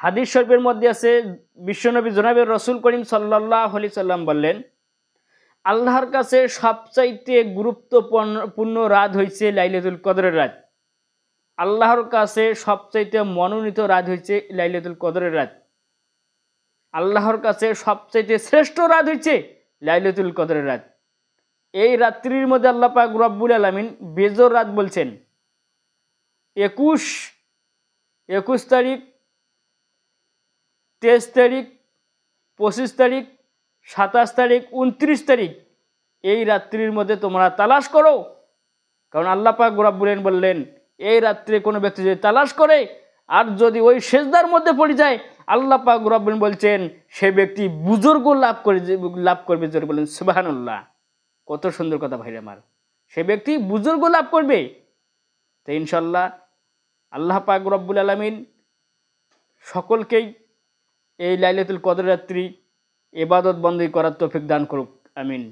হাদিস শরীফের মধ্যে আছে, বিশ্বনবী জনাবে রসুল করিম সাল্লাল্লাহু আলাইহি সাল্লাম বললেন, আল্লাহর কাছে সবচাইতে গুরুত্বপূর্ণ রাত হইছে লাইলাতুল কদরের রাত। আল্লাহর কাছে সবচাইতে মনোনীত রাত হইছে লাইলাতুল কদরের রাত। আল্লাহর কাছে সবচাইতে শ্রেষ্ঠ রাত হইছে লাইলাতুল কদরের রাত। এই রাত্রির মধ্যে আল্লাহ পাক রব্বুল আলামিন বেজোর রাত বলছেন। 21 তারিখ, 23 তারিখ, 25 তারিখ, 27 তারিখ, 29 তারিখ এই রাত্রির মধ্যে তোমরা তালাশ করো। কারণ আল্লাহ পাক রব্বুল আলামিন বললেন, এই রাত্রে কোনো ব্যক্তি যদি তালাশ করে আর যদি ওই সেজদার মধ্যে পড়ে যায়, আল্লাহ পাক রব্বুল আলামিন বলছেন সে ব্যক্তি বুজুর্গ লাভ করবে। জোরে বলেন সুবহানাল্লাহ। কত সুন্দর কথা ভাইরা আমার, সে ব্যক্তি বুজুর্গ লাভ করবে। তো ইনশাল্লাহ আল্লাহ পাক রব্বুল আলামিন সকলকেই এই লাইলাতুল কদর রাত্রি ইবাদত বন্দী করার তৌফিক দান করুক। আমিন।